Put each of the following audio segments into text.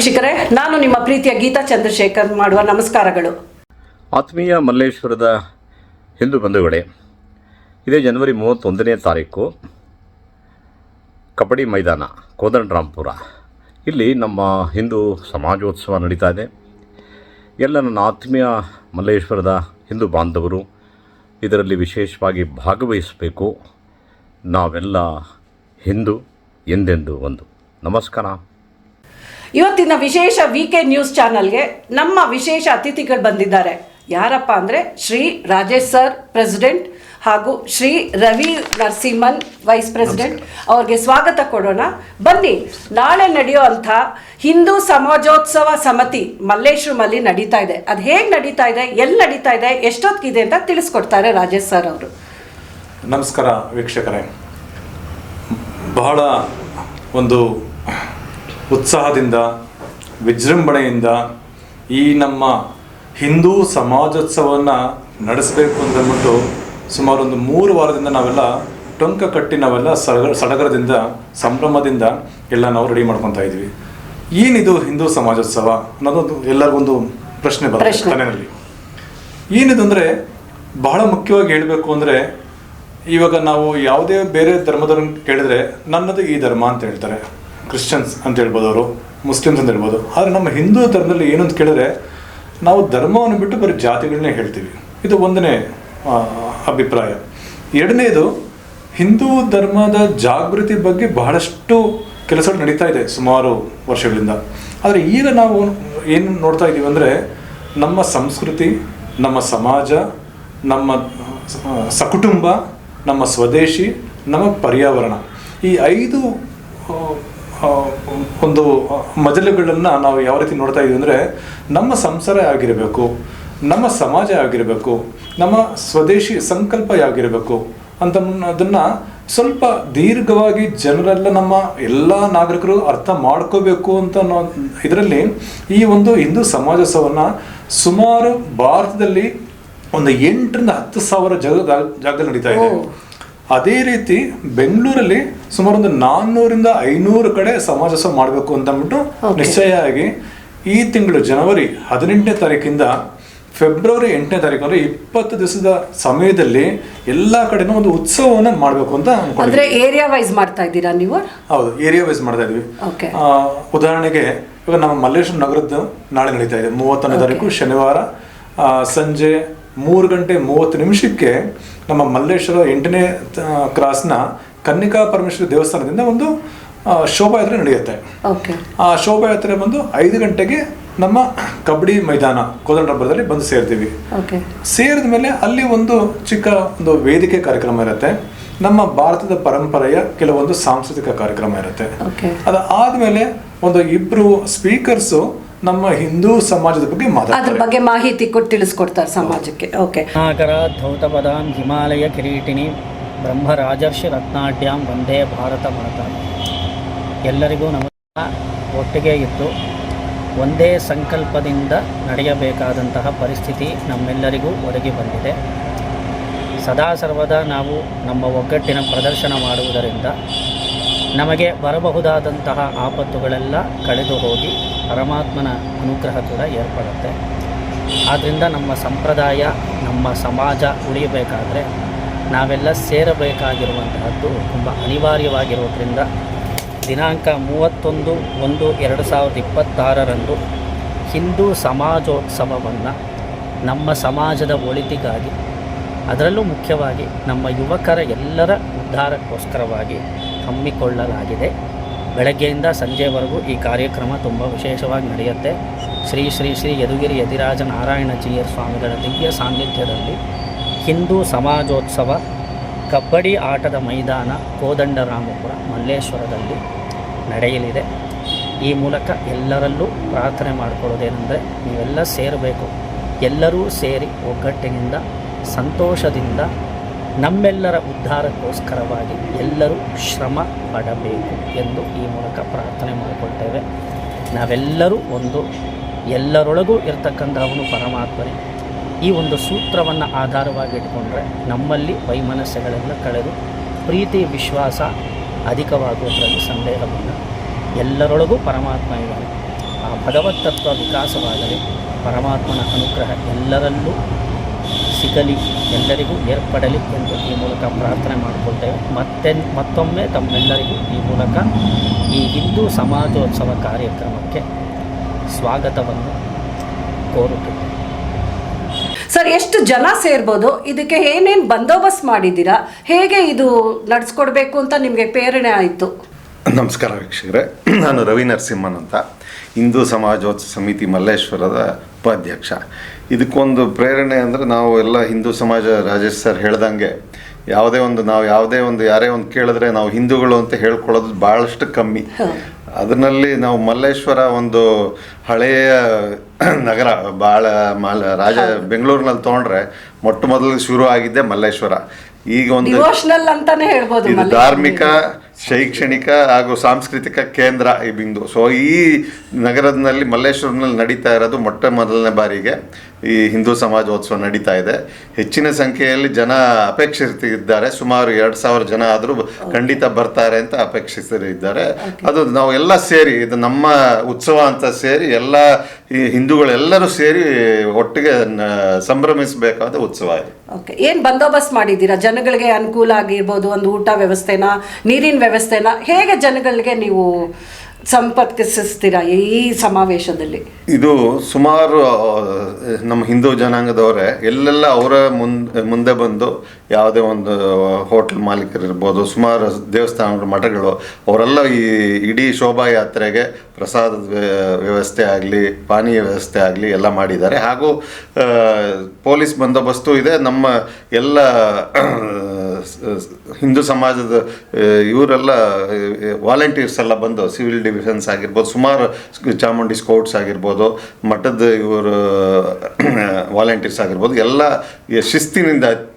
ವೀಕ್ಷಕರೇ, ನಾನು ನಿಮ್ಮ ಪ್ರೀತಿಯ ಗೀತಾ ಚಂದ್ರಶೇಖರ್ ಮಾಡುವ ನಮಸ್ಕಾರಗಳು. ಆತ್ಮೀಯ ಮಲ್ಲೇಶ್ವರದ ಹಿಂದೂ ಬಂಧುಗಳೇ, ಇದೇ ಜನವರಿ 31ನೇ ತಾರೀಕು ಕಬಡ್ಡಿ ಮೈದಾನ ಕೋದಂಡರಾಂಪುರ ಇಲ್ಲಿ ನಮ್ಮ ಹಿಂದೂ ಸಮಾಜೋತ್ಸವ ನಡೀತಾ ಇದೆ. ಎಲ್ಲ ನನ್ನ ಆತ್ಮೀಯ ಮಲ್ಲೇಶ್ವರದ ಹಿಂದೂ ಬಾಂಧವರು ಇದರಲ್ಲಿ ವಿಶೇಷವಾಗಿ ಭಾಗವಹಿಸಬೇಕು. ನಾವೆಲ್ಲ ಹಿಂದೂ ಎಂದೆಂದು ಒಂದು. ನಮಸ್ಕಾರ. ಇವತ್ತಿನ ವಿಶೇಷ ವಿಕೆ ನ್ಯೂಸ್ ಚಾನಲ್ಗೆ ನಮ್ಮ ವಿಶೇಷ ಅತಿಥಿಗಳು ಬಂದಿದ್ದಾರೆ. ಯಾರಪ್ಪ ಅಂದರೆ ಶ್ರೀ ರಾಜೇಶ್ ಸರ್ ಪ್ರೆಸಿಡೆಂಟ್ ಹಾಗೂ ಶ್ರೀ ರವಿ ನರಸಿಂಹನ್ ವೈಸ್ ಪ್ರೆಸಿಡೆಂಟ್. ಅವ್ರಿಗೆ ಸ್ವಾಗತ ಕೊಡೋಣ. ಬನ್ನಿ, ನಾಳೆ ನಡೆಯುವಂಥ ಹಿಂದೂ ಸಮಾಜೋತ್ಸವ ಸಮಿತಿ ಮಲ್ಲೇಶ್ವರಮಲ್ಲಿ ನಡೀತಾ ಇದೆ. ಅದು ಹೇಗೆ ನಡೀತಾ ಇದೆ, ಎಲ್ಲಿ ನಡೀತಾ ಇದೆ, ಎಷ್ಟೊತ್ತಿಗಿದೆ ಅಂತ ತಿಳಿಸ್ಕೊಡ್ತಾರೆ ರಾಜೇಶ್ ಸರ್ ಅವರು. ನಮಸ್ಕಾರ ವೀಕ್ಷಕರೇ. ಬಹಳ ಒಂದು ಉತ್ಸಾಹದಿಂದ ವಿಜೃಂಭಣೆಯಿಂದ ಈ ನಮ್ಮ ಹಿಂದೂ ಸಮಾಜೋತ್ಸವವನ್ನು ನಡೆಸಬೇಕು ಅಂತಂದ್ಬಿಟ್ಟು ಸುಮಾರು ಒಂದು 3 ವಾರದಿಂದ ನಾವೆಲ್ಲ ಟೊಂಕ ಕಟ್ಟಿ ನಾವೆಲ್ಲ ಸಡಗರದಿಂದ ಸಂಭ್ರಮದಿಂದ ಎಲ್ಲ ನಾವು ರೆಡಿ ಮಾಡ್ಕೊತಾ ಇದ್ವಿ. ಏನಿದು ಹಿಂದೂ ಸಮಾಜೋತ್ಸವ ಅನ್ನೋದೊಂದು ಎಲ್ಲರಿಗೊಂದು ಪ್ರಶ್ನೆ ಬರುತ್ತೆ ತಲೆಯಲ್ಲಿ. ಏನಿದು ಅಂದರೆ ಬಹಳ ಮುಖ್ಯವಾಗಿ ಹೇಳಬೇಕು ಅಂದರೆ, ಇವಾಗ ನಾವು ಯಾವುದೇ ಬೇರೆ ಧರ್ಮದವ್ರನ್ನ ಕೇಳಿದ್ರೆ ನನ್ನದು ಈ ಧರ್ಮ ಅಂತ ಹೇಳ್ತಾರೆ. ಕ್ರಿಶ್ಚಿಯನ್ಸ್ ಅಂತ ಹೇಳ್ಬೋದು, ಅವರು ಮುಸ್ಲಿಮ್ಸ್ ಅಂತ ಹೇಳ್ಬೋದು. ಆದರೆ ನಮ್ಮ ಹಿಂದೂ ಧರ್ಮದಲ್ಲಿ ಏನು ಅಂತ ಕೇಳಿದ್ರೆ ನಾವು ಧರ್ಮವನ್ನು ಬಿಟ್ಟು ಬರೀ ಜಾತಿಗಳನ್ನೇ ಹೇಳ್ತೀವಿ. ಇದು ಒಂದನೇ ಅಭಿಪ್ರಾಯ. ಎರಡನೇದು, ಹಿಂದೂ ಧರ್ಮದ ಜಾಗೃತಿ ಬಗ್ಗೆ ಬಹಳಷ್ಟು ಕೆಲಸಗಳು ನಡೀತಾ ಇದೆ ಸುಮಾರು ವರ್ಷಗಳಿಂದ. ಆದರೆ ಈಗ ನಾವು ಏನು ನೋಡ್ತಾ ಇದ್ದೀವಿ ಅಂದರೆ, ನಮ್ಮ ಸಂಸ್ಕೃತಿ, ನಮ್ಮ ಸಮಾಜ, ನಮ್ಮ ಸಕುಟುಂಬ, ನಮ್ಮ ಸ್ವದೇಶಿ, ನಮ್ಮ ಪರ್ಯಾವರಣ, ಈ 5 ಒಂದು ಮಜಲುಗಳನ್ನು ನಾವು ಯಾವ ರೀತಿ ನೋಡ್ತಾ ಇದ್ದೀವಿ ಅಂದರೆ, ನಮ್ಮ ಸಂಸಾರ ಆಗಿರಬೇಕು, ನಮ್ಮ ಸಮಾಜ ಆಗಿರಬೇಕು, ನಮ್ಮ ಸ್ವದೇಶಿ ಸಂಕಲ್ಪ ಆಗಿರಬೇಕು ಅಂತ ಅದನ್ನು ಸ್ವಲ್ಪ ದೀರ್ಘವಾಗಿ ಜನರೆಲ್ಲ ನಮ್ಮ ಎಲ್ಲ ನಾಗರಿಕರು ಅರ್ಥ ಮಾಡ್ಕೋಬೇಕು ಅಂತ ಇದರಲ್ಲಿ ಈ ಒಂದು ಹಿಂದೂ ಸಮಾಜೋತ್ಸವವನ್ನು ಸುಮಾರು ಭಾರತದಲ್ಲಿ ಒಂದು 8ರಿಂದ 10,000 ಜಾಗದಲ್ಲಿ ನಡೀತಾ ಇದೆ. ಅದೇ ರೀತಿ ಬೆಂಗಳೂರಲ್ಲಿ ಸುಮಾರು ಒಂದು 400ರಿಂದ 500 ಕಡೆ ಸಮಾಜೋತ್ಸವ ಮಾಡಬೇಕು ಅಂತ ಅಂದ್ಬಿಟ್ಟು ನಿಶ್ಚಯ ಆಗಿ ಈ ತಿಂಗಳು ಜನವರಿ 18ನೇ ತಾರೀಕಿಂದ ಫೆಬ್ರವರಿ 8ನೇ ತಾರೀಕು 20 ದಿವಸದ ಸಮಯದಲ್ಲಿ ಎಲ್ಲ ಕಡೆನೂ ಒಂದು ಉತ್ಸವವನ್ನು ಮಾಡಬೇಕು ಅಂತ ಅಂದ್ರೆ ಏರಿಯಾ ವೈಸ್ ಮಾಡ್ತಾ ಇದ್ದೀರಾ ನೀವು? ಹೌದು, ಏರಿಯಾ ವೈಸ್ ಮಾಡ್ತಾ ಇದೀವಿ. ಉದಾಹರಣೆಗೆ ಇವಾಗ ನಮ್ಮ ಮಲ್ಲೇಶ್ವರ ನಗರದ್ದು ನಾಳೆ ನಡೀತಾ ಇದೆ 31ನೇ ತಾರೀಕು ಶನಿವಾರ ಸಂಜೆ 3:30 ನಮ್ಮ ಮಲ್ಲೇಶ್ವರ 8ನೇ ಕ್ರಾಸ್ನ ಕನ್ನಿಕಾ ಪರಮೇಶ್ವರಿ ದೇವಸ್ಥಾನದಿಂದ ಒಂದು ಶೋಭಾಯಾತ್ರೆ ನಡೆಯುತ್ತೆ. ಆ ಶೋಭಾಯಾತ್ರೆ ಬಂದು 5 ಗಂಟೆಗೆ ನಮ್ಮ ಕಬಡ್ಡಿ ಮೈದಾನ ಕೋದಂಡರಾಂಪುರದಲ್ಲಿ ಬಂದು ಸೇರ್ತೀವಿ. ಸೇರಿದ ಮೇಲೆ ಅಲ್ಲಿ ಒಂದು ಚಿಕ್ಕ ಒಂದು ವೇದಿಕೆ ಕಾರ್ಯಕ್ರಮ ಇರುತ್ತೆ. ನಮ್ಮ ಭಾರತದ ಪರಂಪರೆಯ ಕೆಲವೊಂದು ಸಾಂಸ್ಕೃತಿಕ ಕಾರ್ಯಕ್ರಮ ಇರುತ್ತೆ. ಅದಾದ್ಮೇಲೆ ಒಂದು 2 ಸ್ಪೀಕರ್ಸು ನಮ್ಮ ಹಿಂದೂ ಸಮಾಜದ ಬಗ್ಗೆ ಅದ್ರ ಬಗ್ಗೆ ಮಾಹಿತಿ ಕೊಟ್ಟು ತಿಳಿಸ್ಕೊಡ್ತಾರೆ ಸಮಾಜಕ್ಕೆ. ಧೌತಪದಾಂ ಹಿಮಾಲಯ ಕಿರೀಟಿನಿ ಬ್ರಹ್ಮರಾಜರ್ಷಿ ರತ್ನಾಢ್ಯಾಂ ವಂದೇ ಭಾರತ ಮಾತಾ. ಎಲ್ಲರಿಗೂ ನಮಸ್ಕಾರ. ಒಟ್ಟಿಗೆ ಇದ್ದು ಒಂದೇ ಸಂಕಲ್ಪದಿಂದ ನಡೆಯಬೇಕಾದಂತಹ ಪರಿಸ್ಥಿತಿ ನಮ್ಮೆಲ್ಲರಿಗೂ ಒದಗಿ ಬಂದಿದೆ. ಸದಾ ಸರ್ವದಾ ನಾವು ನಮ್ಮ ಒಗ್ಗಟ್ಟಿನ ಪ್ರದರ್ಶನ ಮಾಡುವುದರಿಂದ ನಮಗೆ ಬರಬಹುದಾದಂತಹ ಆಪತ್ತುಗಳೆಲ್ಲ ಕಳೆದು ಹೋಗಿ ಪರಮಾತ್ಮನ ಅನುಗ್ರಹ ಕೂಡ ಏರ್ಪಡುತ್ತೆ. ಆದ್ದರಿಂದ ನಮ್ಮ ಸಂಪ್ರದಾಯ, ನಮ್ಮ ಸಮಾಜ ಉಳಿಯಬೇಕಾದರೆ ನಾವೆಲ್ಲ ಸೇರಬೇಕಾಗಿರುವಂತಹದ್ದು ತುಂಬ ಅನಿವಾರ್ಯವಾಗಿರೋದ್ರಿಂದ ದಿನಾಂಕ 31/1/2026 ಹಿಂದೂ ಸಮಾಜೋತ್ಸವವನ್ನು ನಮ್ಮ ಸಮಾಜದ ಒಳಿತಿಗಾಗಿ, ಅದರಲ್ಲೂ ಮುಖ್ಯವಾಗಿ ನಮ್ಮ ಯುವಕರ ಎಲ್ಲರ ಉದ್ಧಾರಕ್ಕೋಸ್ಕರವಾಗಿ ಹಮ್ಮಿಕೊಳ್ಳಲಾಗಿದೆ. ಬೆಳಗ್ಗೆಯಿಂದ ಸಂಜೆವರೆಗೂ ಈ ಕಾರ್ಯಕ್ರಮ ತುಂಬ ವಿಶೇಷವಾಗಿ ನಡೆಯುತ್ತೆ. ಶ್ರೀ ಶ್ರೀ ಶ್ರೀ ಯದುಗಿರಿ ಯದಿರಾಜ ನಾರಾಯಣ ಜೀಯರ್ ಸ್ವಾಮಿಗಳ ದಿವ್ಯ ಸಾನ್ನಿಧ್ಯದಲ್ಲಿ ಹಿಂದೂ ಸಮಾಜೋತ್ಸವ ಕಬಡ್ಡಿ ಆಟದ ಮೈದಾನ ಕೋದಂಡರಾಮಪುರ ಮಲ್ಲೇಶ್ವರದಲ್ಲಿ ನಡೆಯಲಿದೆ. ಈ ಮೂಲಕ ಎಲ್ಲರಲ್ಲೂ ಪ್ರಾರ್ಥನೆ ಮಾಡಿಕೊಳ್ಳೋದೇನೆಂದರೆ, ನೀವೆಲ್ಲ ಸೇರಬೇಕು. ಎಲ್ಲರೂ ಸೇರಿ ಒಗ್ಗಟ್ಟಿನಿಂದ ಸಂತೋಷದಿಂದ ನಮ್ಮೆಲ್ಲರ ಉದ್ಧಾರಕ್ಕೋಸ್ಕರವಾಗಿ ಎಲ್ಲರೂ ಶ್ರಮ ಪಡಬೇಕು ಎಂದು ಈ ಮೂಲಕ ಪ್ರಾರ್ಥನೆ ಮಾಡಿಕೊಳ್ತೇವೆ. ನಾವೆಲ್ಲರೂ ಒಂದು, ಎಲ್ಲರೊಳಗೂ ಇರ್ತಕ್ಕಂಥವನು ಪರಮಾತ್ಮನೇ. ಈ ಒಂದು ಸೂತ್ರವನ್ನು ಆಧಾರವಾಗಿ ಇಟ್ಕೊಂಡ್ರೆ ನಮ್ಮಲ್ಲಿ ವೈಮನಸ್ಯಗಳೆಲ್ಲ ಕಳೆದು ಪ್ರೀತಿ ವಿಶ್ವಾಸ ಅಧಿಕವಾಗುವುದರಲ್ಲಿ ಸಂದೇಹವಿಲ್ಲ. ಎಲ್ಲರೊಳಗೂ ಪರಮಾತ್ಮ ಇದ್ದಾನೆ. ಆ ಭಗವತ್ ತತ್ವ ವಿಕಾಸವಾಗಲಿ, ಪರಮಾತ್ಮನ ಅನುಗ್ರಹ ಎಲ್ಲರಲ್ಲೂ ಸಿಗಲಿ, ಎಲ್ಲರಿಗೂ ಏರ್ಪಡಲಿ ಎಂದು ಈ ಮೂಲಕ ಪ್ರಾರ್ಥನೆ ಮಾಡಿಕೊಳ್ತೇವೆ. ಮತ್ತೊಮ್ಮೆ ತಮ್ಮೆಲ್ಲರಿಗೂ ಈ ಮೂಲಕ ಈ ಹಿಂದೂ ಸಮಾಜೋತ್ಸವ ಕಾರ್ಯಕ್ರಮಕ್ಕೆ ಸ್ವಾಗತವನ್ನು ಕೋರುತ್ತೇವೆ. ಸರ್, ಎಷ್ಟು ಜನ ಸೇರ್ಬೋದು? ಇದಕ್ಕೆ ಏನೇನು ಬಂದೋಬಸ್ತ್ ಮಾಡಿದ್ದೀರಾ? ಹೇಗೆ ಇದು ನಡೆಸ್ಕೊಡ್ಬೇಕು ಅಂತ ನಿಮಗೆ ಪ್ರೇರಣೆ ಆಯಿತು? ನಮಸ್ಕಾರ ವೀಕ್ಷಕರೇ, ನಾನು ರವಿ ನರಸಿಂಹನ್ ಅಂತ, ಹಿಂದೂ ಸಮಾಜೋತ್ಸವ ಸಮಿತಿ ಮಲ್ಲೇಶ್ವರದ ಉಪಾಧ್ಯಕ್ಷ. ಇದಕ್ಕೊಂದು ಪ್ರೇರಣೆ ಅಂದರೆ ನಾವು ಎಲ್ಲ ಹಿಂದೂ ಸಮಾಜ, ರಾಜೇಶ್ ಸರ್ ಹೇಳ್ದಂಗೆ ಯಾವುದೇ ಒಂದು ಯಾರೇ ಒಂದು ಕೇಳಿದ್ರೆ ನಾವು ಹಿಂದೂಗಳು ಅಂತ ಹೇಳ್ಕೊಳ್ಳೋದು ಭಾಳಷ್ಟು ಕಮ್ಮಿ. ಅದರಲ್ಲಿ ನಾವು ಮಲ್ಲೇಶ್ವರ ಒಂದು ಹಳೆಯ ನಗರ, ಭಾಳ ಬೆಂಗಳೂರಿನಲ್ಲಿ ತೊಗೊಂಡ್ರೆ ಮೊಟ್ಟ ಮೊದಲು ಶುರು ಆಗಿದ್ದೆ ಮಲ್ಲೇಶ್ವರ. ಈಗ ಒಂದು ಡಿವೋಷನಲ್ ಅಂತಾನೆ ಹೇಳ್ಬೋದು. ಇದು ಧಾರ್ಮಿಕ, ಶೈಕ್ಷಣಿಕ ಹಾಗೂ ಸಾಂಸ್ಕೃತಿಕ ಕೇಂದ್ರ ಈ ಬಿಂದು. ಸೊ ಈ ನಗರದಲ್ಲಿ ಮಲ್ಲೇಶ್ವರನಲ್ಲಿ ನಡೀತಾ ಇರೋದು ಮೊಟ್ಟ ಮೊದಲನೇ ಬಾರಿಗೆ ಈ ಹಿಂದೂ ಸಮಾಜೋತ್ಸವ ನಡೀತಾ ಇದೆ. ಹೆಚ್ಚಿನ ಸಂಖ್ಯೆಯಲ್ಲಿ ಜನ ಅಪೇಕ್ಷಿಸಿದ್ದಾರೆ. ಸುಮಾರು 2,000 ಜನ ಆದರೂ ಖಂಡಿತ ಬರ್ತಾರೆ ಅಂತ ಅಪೇಕ್ಷಿಸಿದ್ದಾರೆ. ಅದು ನಾವು ಎಲ್ಲ ಸೇರಿ, ಇದು ನಮ್ಮ ಉತ್ಸವ ಅಂತ ಸೇರಿ ಎಲ್ಲ ಈ ಹಿಂದೂಗಳೆಲ್ಲರೂ ಸೇರಿ ಒಟ್ಟಿಗೆ ಸಂಭ್ರಮಿಸಬೇಕಾದ ಉತ್ಸವ ಇದು. ಓಕೆ, ಏನು ಬಂದೋಬಸ್ತ್ ಮಾಡಿದ್ದೀರಾ? ಜನಗಳಿಗೆ ಅನುಕೂಲ ಆಗಿರ್ಬೋದು, ಒಂದು ಊಟ ವ್ಯವಸ್ಥೆನ, ನೀರಿನ ವ್ಯವಸ್ಥೆನ ಹೇಗೆ ಜನಗಳಿಗೆ ನೀವು ಸಂಪರ್ಕಿಸ್ತೀರಾ ಈ ಸಮಾವೇಶದಲ್ಲಿ? ಇದು ಸುಮಾರು ನಮ್ಮ ಹಿಂದೂ ಜನಾಂಗದವರೇ ಎಲ್ಲೆಲ್ಲ ಅವರ ಮುಂದೆ ಬಂದು ಯಾವುದೇ ಒಂದು ಹೋಟೆಲ್ ಮಾಲೀಕರಿರ್ಬೋದು, ಸುಮಾರು ದೇವಸ್ಥಾನಗಳು, ಮಠಗಳು, ಅವರೆಲ್ಲ ಈ ಇಡೀ ಶೋಭಾಯಾತ್ರೆಗೆ ಪ್ರಸಾದದ ವ್ಯವಸ್ಥೆ ಆಗಲಿ, ಪಾನೀಯ ವ್ಯವಸ್ಥೆ ಆಗಲಿ ಎಲ್ಲ ಮಾಡಿದ್ದಾರೆ. ಹಾಗೂ ಪೊಲೀಸ್ ಬಂದೋಬಸ್ತು ಇದೆ. ನಮ್ಮ ಎಲ್ಲ ಹಿಂದೂ ಸಮಾಜದ ಇವರೆಲ್ಲ ವಾಲಂಟಿಯರ್ಸ್ ಎಲ್ಲ ಬಂದು, ಸಿವಿಲ್ ಡಿಫೆನ್ಸ್ ಆಗಿರ್ಬೋದು, ಸುಮಾರು ಚಾಮುಂಡಿ ಸ್ಕೌಟ್ಸ್ ಆಗಿರ್ಬೋದು, ಮಠದ ಇವರು ವಾಲಂಟಿಯರ್ಸ್ ಆಗಿರ್ಬೋದು, ಎಲ್ಲ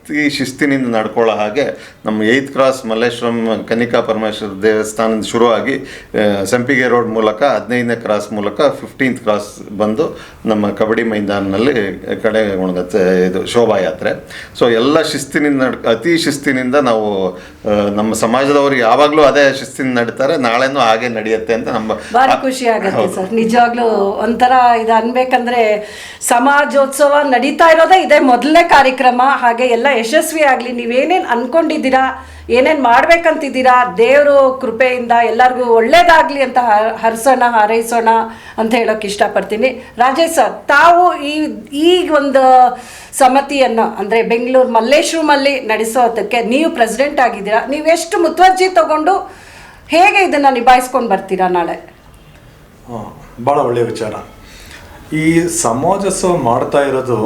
ಅತಿ ಶಿಸ್ತಿನಿಂದ ನಡ್ಕೊಳ್ಳೋ ಹಾಗೆ ನಮ್ಮ 8th ಕ್ರಾಸ್ ಮಲ್ಲೇಶ್ವರಂ ಕನ್ನಿಕಾ ಪರಮೇಶ್ವರ ದೇವಸ್ಥಾನದ ಶುರುವಾಗಿ ಸಂಪಿಗೆ ರೋಡ್ ಮೂಲಕ 15ನೇ ಕ್ರಾಸ್ ಮೂಲಕ 15th ಕ್ರಾಸ್ ಬಂದು ನಮ್ಮ ಕಬಡ್ಡಿ ಮೈದಾನಲ್ಲಿ ಕಡೆಗೊಳ್ಳುತ್ತೆ ಇದು ಶೋಭಾಯಾತ್ರೆ. ಸೊ ಎಲ್ಲ ಅತಿ ಶಿಸ್ತಿನಿಂದ ನಾವು ನಮ್ಮ ಸಮಾಜದವರು ಯಾವಾಗಲೂ ಅದೇ ಶಿಸ್ತಿನಿಂದ ನಡೀತಾರೆ. ನಾಳೆನೂ ಹಾಗೆ ನಡೆಯುತ್ತೆ ಅಂತ ಭಾರಿ ಖುಷಿ ಆಗುತ್ತೆ ಸರ್. ನಿಜವಾಗ್ಲೂ ಒಂಥರ ಇದು ಅನ್ಬೇಕಂದ್ರೆ ಸಮಾಜೋತ್ಸವ ನಡೀತಾ ಇರೋದೇ ಇದೇ ಮೊದಲನೇ ಕಾರ್ಯಕ್ರಮ. ಹಾಗೆ ಎಲ್ಲ ಯಶಸ್ವಿ ಆಗಲಿ. ನೀವೇನೇನು ಅನ್ಕೊಂಡಿದ್ದೀರಾ, ಏನೇನು ಮಾಡ್ಬೇಕಂತಿದ್ದೀರಾ, ದೇವರು ಕೃಪೆಯಿಂದ ಎಲ್ಲರಿಗೂ ಒಳ್ಳೇದಾಗಲಿ ಅಂತ ಹಾರೈಸೋಣ ಅಂತ ಹೇಳೋಕೆ ಇಷ್ಟಪಡ್ತೀನಿ. ರಾಜೇಶ್ ಸರ್, ತಾವು ಈ ಒಂದು ಸಮಿತಿಯನ್ನು ಅಂದರೆ ಬೆಂಗಳೂರು ಮಲ್ಲೇಶ್ವರಮಲ್ಲಿ ನಡೆಸೋದಕ್ಕೆ ನೀವು ಪ್ರೆಸಿಡೆಂಟ್ ಆಗಿದ್ದೀರಾ. ನೀವು ಎಷ್ಟು ಮುತುವರ್ಜಿ ತಗೊಂಡು ಹೇಗೆ ಇದನ್ನು ನಿಭಾಯಿಸ್ಕೊಂಡು ಬರ್ತೀರಾ ನಾಳೆ? ಭಾಳ ಒಳ್ಳೆಯ ವಿಚಾರ. ಈ ಸಮಾಜೋತ್ಸವ ಮಾಡ್ತಾ ಇರೋದು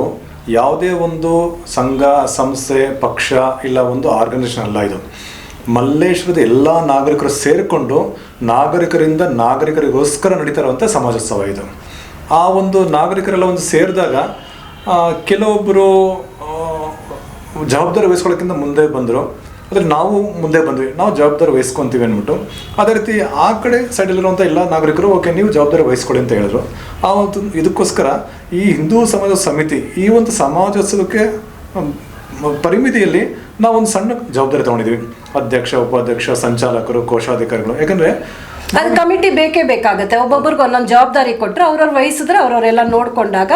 ಯಾವುದೇ ಒಂದು ಸಂಘ, ಸಂಸ್ಥೆ, ಪಕ್ಷ ಇಲ್ಲ ಒಂದು ಆರ್ಗನೈಸೇಷನ್ ಅಲ್ಲ. ಇದು ಮಲ್ಲೇಶ್ವರದ ಎಲ್ಲ ನಾಗರಿಕರು ಸೇರಿಕೊಂಡು ನಾಗರಿಕರಿಗೋಸ್ಕರ ನಡೀತಾ ಇರುವಂಥ ಸಮಾಜೋತ್ಸವ ಇದು. ಆ ಒಂದು ನಾಗರಿಕರೆಲ್ಲ ಒಂದು ಸೇರಿದಾಗ ಕೆಲವೊಬ್ಬರು ಜವಾಬ್ದಾರಿ ವಹಿಸ್ಕೊಳ್ಳೋಕ್ಕಿಂತ ಮುಂದೆ ಬಂದರು. ಆದರೆ ನಾವು ಮುಂದೆ ಬಂದ್ವಿ, ನಾವು ಜವಾಬ್ದಾರಿ ವಹಿಸ್ಕೊತೀವಿ ಅಂದ್ಬಿಟ್ಟು. ಅದೇ ರೀತಿ ಆ ಕಡೆ ಸೈಡಲ್ಲಿರುವಂಥ ಎಲ್ಲ ನಾಗರಿಕರು ಓಕೆ ನೀವು ಜವಾಬ್ದಾರಿ ವಹಿಸ್ಕೊಳ್ಳಿ ಅಂತ ಹೇಳಿದ್ರು. ಆ ಒಂದು ಇದಕ್ಕೋಸ್ಕರ ಈ ಹಿಂದೂ ಸಮಾಜ ಸಮಿತಿ ಈ ಒಂದು ಸಮಾಜೋತ್ಸವಕ್ಕೆ ಪರಿಮಿತಿಯಲ್ಲಿ ನಾವೊಂದು ಸಣ್ಣ ಜವಾಬ್ದಾರಿ ತೊಗೊಂಡಿದ್ವಿ. ಅಧ್ಯಕ್ಷ, ಉಪಾಧ್ಯಕ್ಷ, ಸಂಚಾಲಕರು, ಕೋಶಾಧಿಕಾರಿಗಳು. ಯಾಕಂದರೆ ಅದು ಕಮಿಟಿ ಬೇಕೇ ಬೇಕಾಗುತ್ತೆ. ಒಬ್ಬೊಬ್ರಿಗೆ ಒಂದೊಂದು ಜವಾಬ್ದಾರಿ ಕೊಟ್ಟರೆ ಅವ್ರವ್ರು ವಹಿಸಿದ್ರೆ ಅವರವರೆಲ್ಲ ನೋಡಿಕೊಂಡಾಗ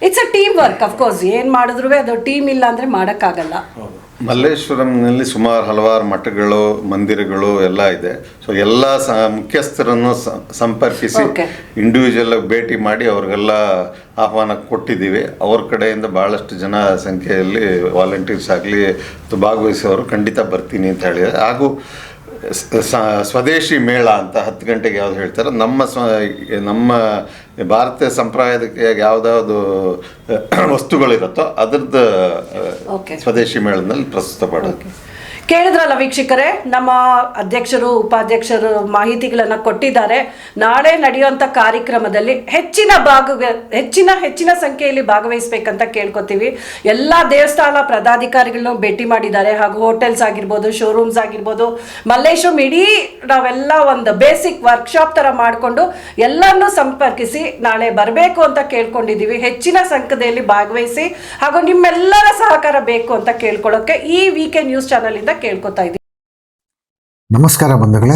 it's a team work. Of course ಏನು ಮಾಡಿದ್ರು ಅದು ಟೀಮ್ ಇಲ್ಲ ಅಂದರೆ ಮಾಡೋಕ್ಕಾಗಲ್ಲ. ಮಲ್ಲೇಶ್ವರಂನಲ್ಲಿ ಸುಮಾರು ಹಲವಾರು ಮಠಗಳು, ಮಂದಿರಗಳು ಎಲ್ಲ ಇದೆ. ಸೊ ಎಲ್ಲ ಮುಖ್ಯಸ್ಥರನ್ನು ಸಂಪರ್ಕಿಸಿ ಇಂಡಿವಿಜುವಲ್ ಭೇಟಿ ಮಾಡಿ ಅವ್ರಿಗೆಲ್ಲ ಆಹ್ವಾನ ಕೊಟ್ಟಿದ್ದೀವಿ. ಅವ್ರ ಕಡೆಯಿಂದ ಭಾಳಷ್ಟು ಜನ ಸಂಖ್ಯೆಯಲ್ಲಿ ವಾಲಂಟಿಯರ್ಸ್ ಆಗಲಿ ಭಾಗವಹಿಸೋರು ಖಂಡಿತ ಬರ್ತೀನಿ ಅಂತ ಹೇಳಿದ್ದಾರೆ. ಹಾಗೂ ಸ್ವದೇಶಿ ಮೇಳ ಅಂತ 10 ಗಂಟೆಗೆ ಯಾವ್ದು ಹೇಳ್ತಾರೆ, ನಮ್ಮ ಭಾರತೀಯ ಸಂಪ್ರದಾಯಕ್ಕೆ ಯಾವುದಾವುದು ವಸ್ತುಗಳಿರುತ್ತೋ ಅದರದ್ದು ಸ್ವದೇಶಿ ಮೇಳದಲ್ಲಿ ಪ್ರಸ್ತುತ ಮಾಡೋದು. ಕೇಳಿದ್ರಲ್ಲ ವೀಕ್ಷಕರೇ, ನಮ್ಮ ಅಧ್ಯಕ್ಷರು, ಉಪಾಧ್ಯಕ್ಷರು ಮಾಹಿತಿಗಳನ್ನು ಕೊಟ್ಟಿದ್ದಾರೆ. ನಾಳೆ ನಡೆಯುವಂಥ ಕಾರ್ಯಕ್ರಮದಲ್ಲಿ ಹೆಚ್ಚಿನ ಸಂಖ್ಯೆಯಲ್ಲಿ ಭಾಗವಹಿಸಬೇಕಂತ ಕೇಳ್ಕೊತೀವಿ. ಎಲ್ಲ ದೇವಸ್ಥಾನ ಪದಾಧಿಕಾರಿಗಳನ್ನು ಭೇಟಿ ಮಾಡಿದ್ದಾರೆ. ಹಾಗೂ ಹೋಟೆಲ್ಸ್ ಆಗಿರ್ಬೋದು, ಶೋರೂಮ್ಸ್ ಆಗಿರ್ಬೋದು, ಮಲ್ಲೇಶ್ವರಂ ಇಡೀ ನಾವೆಲ್ಲ ಒಂದು ಬೇಸಿಕ್ ವರ್ಕ್ಶಾಪ್ ಥರ ಮಾಡಿಕೊಂಡು ಎಲ್ಲರನ್ನೂ ಸಂಪರ್ಕಿಸಿ ನಾಳೆ ಬರಬೇಕು ಅಂತ ಕೇಳ್ಕೊಂಡಿದ್ದೀವಿ. ಹೆಚ್ಚಿನ ಸಂಖ್ಯೆಯಲ್ಲಿ ಭಾಗವಹಿಸಿ ಹಾಗೂ ನಿಮ್ಮೆಲ್ಲರ ಸಹಕಾರ ಬೇಕು ಅಂತ ಕೇಳ್ಕೊಳ್ಳೋಕ್ಕೆ ಈ ವಿಕೆ ನ್ಯೂಸ್ ಚಾನಲಿಂದ ಕೇಳ್ಕೊತಾ ಇದ್ದೀವಿ. ನಮಸ್ಕಾರ ಬಂಧುಗಳೇ.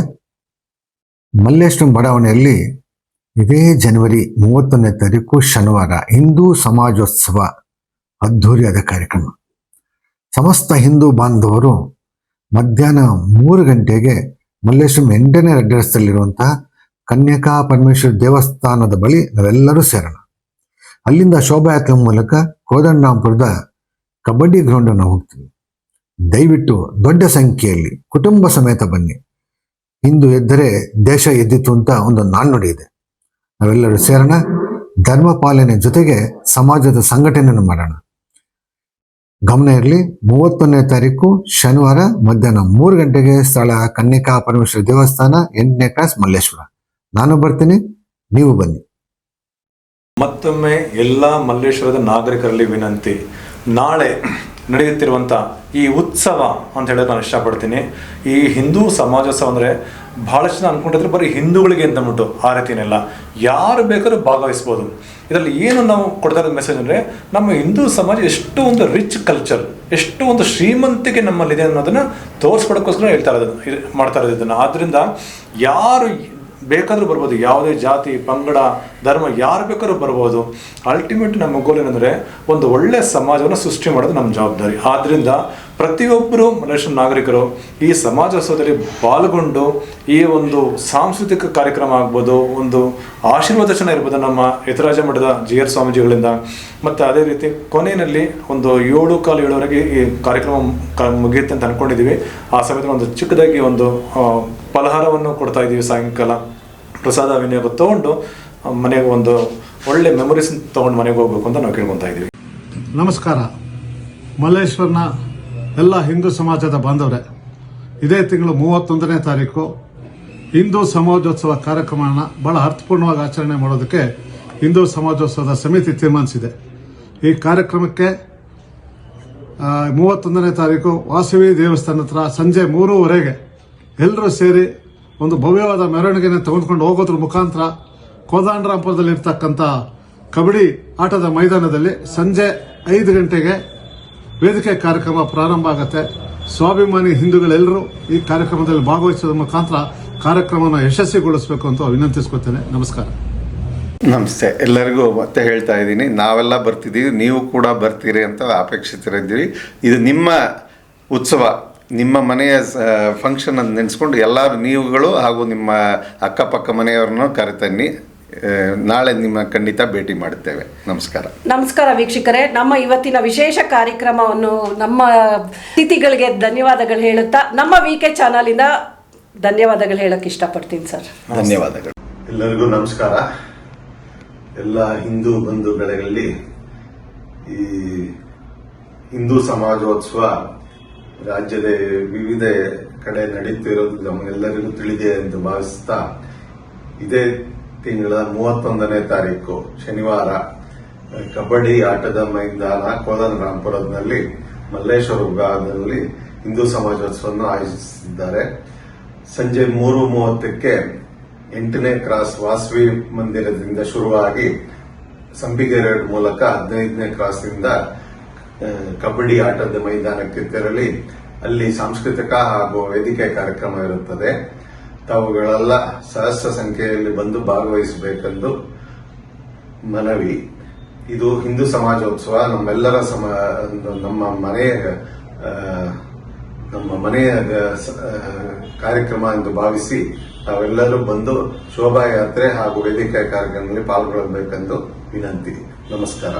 ಮಲ್ಲೇಶ್ವರಂ ಬಡಾವಣೆಯಲ್ಲಿ ಇದೇ ಜನವರಿ 31ನೇ ತಾರೀಕು ಶನಿವಾರ ಹಿಂದೂ ಸಮಾಜೋತ್ಸವ ಅದ್ಧೂರಿಯಾದ ಕಾರ್ಯಕ್ರಮ. ಸಮಸ್ತ ಹಿಂದೂ ಬಾಂಧವರು ಮಧ್ಯಾಹ್ನ 3 ಗಂಟೆಗೆ ಮಲ್ಲೇಶ್ವರಂ 8ನೇ ಅಡ್ರೆಸ್ನಲ್ಲಿರುವಂತಹ ಕನ್ಯಕಾ ಪರಮೇಶ್ವರಿ ದೇವಸ್ಥಾನದ ಬಳಿ ನಾವೆಲ್ಲರೂ ಸೇರೋಣ. ಅಲ್ಲಿಂದ ಶೋಭಾಯಾತ್ರೆ ಮೂಲಕ ಕೋದಂಡರಾಂಪುರದ ಕಬಡ್ಡಿ ಗ್ರೌಂಡನ್ನು ಹೋಗ್ತೀವಿ. ದಯವಿಟ್ಟು ದೊಡ್ಡ ಸಂಖ್ಯೆಯಲ್ಲಿ ಕುಟುಂಬ ಸಮೇತ ಬನ್ನಿ. ಹಿಂದೂ ಎದ್ದರೆ ದೇಶ ಎದ್ದಿತು ಅಂತ ಒಂದು ನಾಣ್ಣುಡಿ ಇದೆ. ನಾವೆಲ್ಲರೂ ಸೇರೋಣ. ಧರ್ಮ ಪಾಲನೆ ಜೊತೆಗೆ ಸಮಾಜದ ಸಂಘಟನೆಯನ್ನು ಮಾಡೋಣ. ಗಮನ ಇರಲಿ, 31ನೇ ತಾರೀಕು ಶನಿವಾರ ಮಧ್ಯಾಹ್ನ 3 ಗಂಟೆಗೆ ಸ್ಥಳ ಕನ್ಯಕಾ ಪರಮೇಶ್ವರಿ ದೇವಸ್ಥಾನ, 8ನೇ ಕ್ರಾಸ್, ಮಲ್ಲೇಶ್ವರ. ನಾನು ಬರ್ತೀನಿ, ನೀವು ಬನ್ನಿ. ಮತ್ತೊಮ್ಮೆ ಎಲ್ಲ ಮಲ್ಲೇಶ್ವರದ ನಾಗರಿಕರಲ್ಲಿ ವಿನಂತಿ, ನಾಳೆ ನಡೆಯುತ್ತಿರುವಂಥ ಈ ಉತ್ಸವ ಅಂತ ಹೇಳೋಕೆ ನಾನು ಇಷ್ಟಪಡ್ತೀನಿ. ಈ ಹಿಂದೂ ಸಮಾಜೋತ್ಸವ ಅಂದರೆ ಭಾಳಷ್ಟು ಜನ ಅಂದ್ಕೊಂಡಿದ್ರೆ ಬರೀ ಹಿಂದೂಗಳಿಗೆ ಅಂತ ಅಂದ್ಬಿಟ್ಟು ಆ ರೀತಿಯನ್ನೆಲ್ಲ ಯಾರು ಬೇಕಾದ್ರೂ ಭಾಗವಹಿಸ್ಬೋದು. ಇದರಲ್ಲಿ ಏನು ನಾವು ಕೊಡ್ತಾ ಇರೋದು ಮೆಸೇಜ್ ಅಂದರೆ, ನಮ್ಮ ಹಿಂದೂ ಸಮಾಜ ಎಷ್ಟು ಒಂದು ರಿಚ್ ಕಲ್ಚರ್, ಎಷ್ಟು ಒಂದು ಶ್ರೀಮಂತಿಕೆ ನಮ್ಮಲ್ಲಿದೆ ಅನ್ನೋದನ್ನು ತೋರಿಸ್ಕೊಡೋಕ್ಕೋಸ್ಕರ ಮಾಡ್ತಾ ಇರೋದು ಇದನ್ನು. ಆದ್ದರಿಂದ ಯಾರು ಬೇಕಾದರೂ ಬರ್ಬೋದು, ಯಾವುದೇ ಜಾತಿ ಪಂಗಡ ಧರ್ಮ ಯಾರು ಬೇಕಾದ್ರೂ ಬರ್ಬೋದು. ಅಲ್ಟಿಮೇಟ್ ನಮ್ಮ ಗೋಲ್ ಏನಂದರೆ ಒಂದು ಒಳ್ಳೆಯ ಸಮಾಜವನ್ನು ಸೃಷ್ಟಿ ಮಾಡೋದು ನಮ್ಮ ಜವಾಬ್ದಾರಿ. ಆದ್ದರಿಂದ ಪ್ರತಿಯೊಬ್ಬರು ಮಲೇಷ್ಯನ್ ನಾಗರಿಕರು ಈ ಸಮಾಜೋತ್ಸವದಲ್ಲಿ ಪಾಲ್ಗೊಂಡು ಈ ಒಂದು ಸಾಂಸ್ಕೃತಿಕ ಕಾರ್ಯಕ್ರಮ ಆಗ್ಬೋದು, ಒಂದು ಆಶೀರ್ವಾದರ್ಶನ ಇರ್ಬೋದು ನಮ್ಮ ಯತಿರಾಜ ಮಠದ GR ಸ್ವಾಮೀಜಿಗಳಿಂದ. ಮತ್ತು ಅದೇ ರೀತಿ ಕೊನೆಯಲ್ಲಿ ಒಂದು 7:15 ಈ ಕಾರ್ಯಕ್ರಮ ಮುಗಿಯುತ್ತೆ ಅಂತ ಅಂದ್ಕೊಂಡಿದ್ದೀವಿ. ಆ ಸಮಯದಲ್ಲಿ ಒಂದು ಚಿಕ್ಕದಾಗಿ ಒಂದು ಫಲಹಾರವನ್ನು ಕೊಡ್ತಾ ಇದ್ದೀವಿ. ಸಾಯಂಕಾಲ ಪ್ರಸಾದ ವಿನಿಯೋಗ ತೊಗೊಂಡು ಮನೆಗೆ ಒಂದು ಒಳ್ಳೆ ಮೆಮೊರೀಸ್ ತೊಗೊಂಡು ಮನೆಗೆ ಹೋಗ್ಬೇಕು ಅಂತ ನಾವು ಕೇಳ್ಕೊತಾ ಇದ್ದೀವಿ. ನಮಸ್ಕಾರ. ಮಲ್ಲೇಶ್ವರನ ಎಲ್ಲ ಹಿಂದೂ ಸಮಾಜದ ಬಾಂಧವರೇ, ಇದೇ ತಿಂಗಳು 31ನೇ ತಾರೀಕು ಹಿಂದೂ ಸಮಾಜೋತ್ಸವ ಕಾರ್ಯಕ್ರಮನ ಬಹಳ ಅರ್ಥಪೂರ್ಣವಾಗಿ ಆಚರಣೆ ಮಾಡೋದಕ್ಕೆ ಹಿಂದೂ ಸಮಾಜೋತ್ಸವದ ಸಮಿತಿ ತೀರ್ಮಾನಿಸಿದೆ. ಈ ಕಾರ್ಯಕ್ರಮಕ್ಕೆ 31ನೇ ತಾರೀಕು ವಾಸವಿ ದೇವಸ್ಥಾನ ಹತ್ರ ಸಂಜೆ 3:15 ಎಲ್ಲರೂ ಸೇರಿ ಒಂದು ಭವ್ಯವಾದ ಮೆರವಣಿಗೆಯನ್ನು ತೆಗೆದುಕೊಂಡು ಹೋಗೋದ್ರ ಮುಖಾಂತರ ಕೋದಂಡರಾಂಪುರದಲ್ಲಿ ಇರ್ತಕ್ಕಂಥ ಕಬಡ್ಡಿ ಆಟದ ಮೈದಾನದಲ್ಲಿ ಸಂಜೆ 5 ಗಂಟೆಗೆ ವೇದಿಕೆ ಕಾರ್ಯಕ್ರಮ ಪ್ರಾರಂಭ ಆಗುತ್ತೆ. ಸ್ವಾಭಿಮಾನಿ ಹಿಂದೂಗಳೆಲ್ಲರೂ ಈ ಕಾರ್ಯಕ್ರಮದಲ್ಲಿ ಭಾಗವಹಿಸೋದ್ರ ಮುಖಾಂತರ ಕಾರ್ಯಕ್ರಮವನ್ನು ಯಶಸ್ವಿಗೊಳಿಸಬೇಕು ಅಂತ ವಿನಂತಿಸ್ಕೊತೇನೆ. ನಮಸ್ಕಾರ. ನಮಸ್ತೆ ಎಲ್ಲರಿಗೂ. ಮತ್ತೆ ಹೇಳ್ತಾ ಇದ್ದೀನಿ, ನಾವೆಲ್ಲ ಬರ್ತಿದ್ದೀವಿ, ನೀವು ಕೂಡ ಬರ್ತೀರಿ ಅಂತ ಅಪೇಕ್ಷಿತರಿದ್ದೀವಿ. ಇದು ನಿಮ್ಮ ಉತ್ಸವ, ನಿಮ್ಮ ಮನೆಯ ಫಂಕ್ಷನ್ ಅಂತ ನೆನೆಸ್ಕೊಂಡು ಎಲ್ಲರೂ ನೀವುಗಳು ಹಾಗೂ ನಿಮ್ಮ ಅಕ್ಕಪಕ್ಕ ಮನೆಯವರನ್ನು ಕರೆತನ್ನಿ. ನಾಳೆ ನಿಮ್ಮ ಖಂಡಿತ ಭೇಟಿ ಮಾಡುತ್ತೇವೆ. ನಮಸ್ಕಾರ. ನಮಸ್ಕಾರ ವೀಕ್ಷಕರೇ, ನಮ್ಮ ಇವತ್ತಿನ ವಿಶೇಷ ಕಾರ್ಯಕ್ರಮವನ್ನು ನಮ್ಮ ಅತಿಥಿಗಳಿಗೆ ಧನ್ಯವಾದಗಳು ಹೇಳುತ್ತಾ ನಮ್ಮ VK ಚಾನಲಿಂದ ಧನ್ಯವಾದಗಳು ಹೇಳಕ್ಕೆ ಇಷ್ಟಪಡ್ತೀನಿ ಸರ್. ಧನ್ಯವಾದಗಳು. ಎಲ್ಲರಿಗೂ ನಮಸ್ಕಾರ. ಎಲ್ಲ ಹಿಂದೂ ಬಂಧುಗಳಲ್ಲಿ ಈ ಹಿಂದೂ ಸಮಾಜೋತ್ಸವ ರಾಜ್ಯದ ವಿವಿಧ ಕಡೆ ನಡೀತಿರೋದು ನಮಗೆಲ್ಲರಿಗೂ ತಿಳಿದಿದೆ ಎಂದು ಭಾವಿಸ್ತಾ, ಇದೇ ತಿಂಗಳ 31ನೇ ತಾರೀಕು ಶನಿವಾರ ಕಬಡ್ಡಿ ಆಟದ ಮೈದಾನ ಕೋದಂಡರಾಂಪುರದಲ್ಲಿ ಮಲ್ಲೇಶ್ವರ ವಿಭಾಗದಲ್ಲಿ ಹಿಂದೂ ಸಮಾಜೋತ್ಸವವನ್ನು ಆಯೋಜಿಸಿದ್ದಾರೆ. ಸಂಜೆ 3:30ಕ್ಕೆ 8ನೇ ಕ್ರಾಸ್ ವಾಸವಿ ಮಂದಿರದಿಂದ ಶುರುವಾಗಿ ಸಂಪಿಗೆ ರೋಡ್ ಮೂಲಕ 15ನೇ ಕ್ರಾಸ್ನಿಂದ ಕಬಡ್ಡಿ ಆಟದ ಮೈದಾನಕ್ಕೆ ತೆರಳಿ ಅಲ್ಲಿ ಸಾಂಸ್ಕೃತಿಕ ಹಾಗೂ ವೇದಿಕೆ ಕಾರ್ಯಕ್ರಮ ಇರುತ್ತದೆ. ತಾವುಗಳೆಲ್ಲ ಸಹಸ್ರ ಸಂಖ್ಯೆಯಲ್ಲಿ ಬಂದು ಭಾಗವಹಿಸಬೇಕೆಂದು ಮನವಿ. ಇದು ಹಿಂದೂ ಸಮಾಜೋತ್ಸವ ನಮ್ಮೆಲ್ಲರ ನಮ್ಮ ಮನೆಯ ಕಾರ್ಯಕ್ರಮ ಎಂದು ಭಾವಿಸಿ ತಾವೆಲ್ಲರೂ ಬಂದು ಶೋಭಾಯಾತ್ರೆ ಹಾಗೂ ವೇದಿಕೆ ಕಾರ್ಯಕ್ರಮದಲ್ಲಿ ಪಾಲ್ಗೊಳ್ಳಬೇಕೆಂದು ವಿನಂತಿ. ನಮಸ್ಕಾರ.